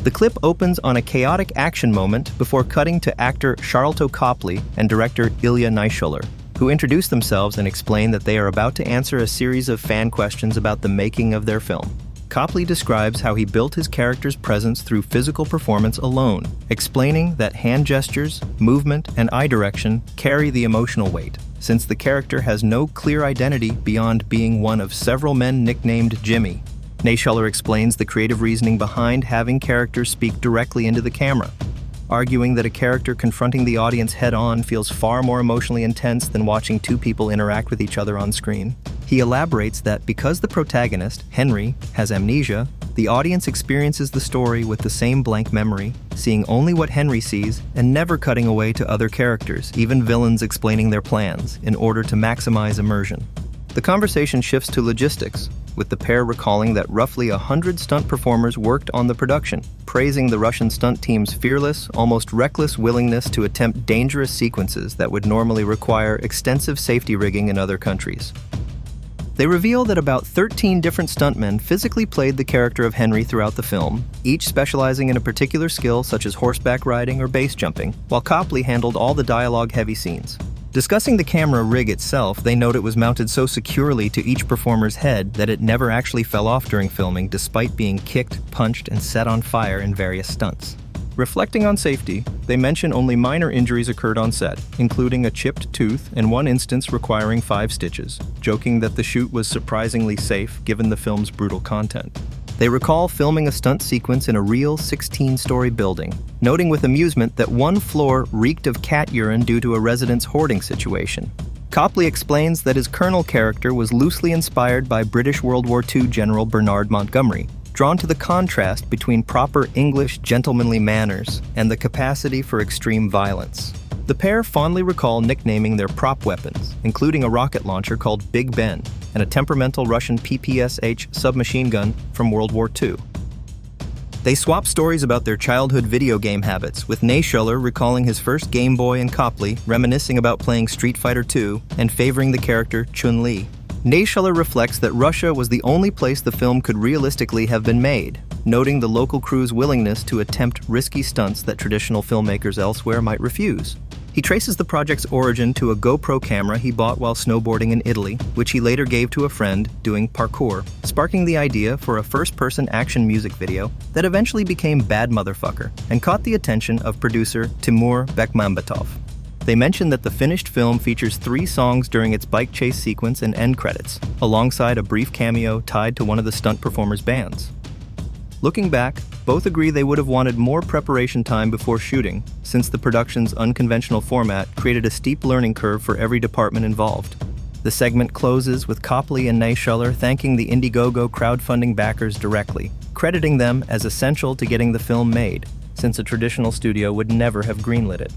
The clip opens on a chaotic action moment before cutting to actor Sharlto Copley and director Ilya Naishuller, who introduce themselves and explain that they are about to answer a series of fan questions about the making of their film. Copley describes how he built his character's presence through physical performance alone, explaining that hand gestures, movement, and eye direction carry the emotional weight, since the character has no clear identity beyond being one of several men nicknamed Jimmy. Naishuller explains the creative reasoning behind having characters speak directly into the camera, arguing that a character confronting the audience head-on feels far more emotionally intense than watching two people interact with each other on screen. He elaborates that because the protagonist, Henry, has amnesia, the audience experiences the story with the same blank memory, seeing only what Henry sees and never cutting away to other characters, even villains explaining their plans, in order to maximize immersion. The conversation shifts to logistics, with the pair recalling that roughly 100 stunt performers worked on the production, praising the Russian stunt team's fearless, almost reckless willingness to attempt dangerous sequences that would normally require extensive safety rigging in other countries. They reveal that about 13 different stuntmen physically played the character of Henry throughout the film, each specializing in a particular skill such as horseback riding or base jumping, while Copley handled all the dialogue-heavy scenes. Discussing the camera rig itself, they note it was mounted so securely to each performer's head that it never actually fell off during filming, despite being kicked, punched, and set on fire in various stunts. Reflecting on safety, they mention only minor injuries occurred on set, including a chipped tooth and one instance requiring 5 stitches, joking that the shoot was surprisingly safe given the film's brutal content. They recall filming a stunt sequence in a real 16-story building, noting with amusement that one floor reeked of cat urine due to a resident's hoarding situation. Copley explains that his Colonel character was loosely inspired by British World War II General Bernard Montgomery, drawn to the contrast between proper English gentlemanly manners and the capacity for extreme violence. The pair fondly recall nicknaming their prop weapons, including a rocket launcher called Big Ben and a temperamental Russian PPSH submachine gun from World War II. They swap stories about their childhood video game habits, with Naishuller recalling his first Game Boy and Copley reminiscing about playing Street Fighter II and favoring the character Chun-Li. Naishuller reflects that Russia was the only place the film could realistically have been made, noting the local crew's willingness to attempt risky stunts that traditional filmmakers elsewhere might refuse. He traces the project's origin to a GoPro camera he bought while snowboarding in Italy, which he later gave to a friend doing parkour, sparking the idea for a first-person action music video that eventually became Bad Motherfucker and caught the attention of producer Timur Bekmambetov. They mention that the finished film features 3 songs during its bike chase sequence and end credits, alongside a brief cameo tied to one of the stunt performers' bands. Looking back, both agree they would have wanted more preparation time before shooting, since the production's unconventional format created a steep learning curve for every department involved. The segment closes with Copley and Naishuller thanking the Indiegogo crowdfunding backers directly, crediting them as essential to getting the film made, since a traditional studio would never have greenlit it.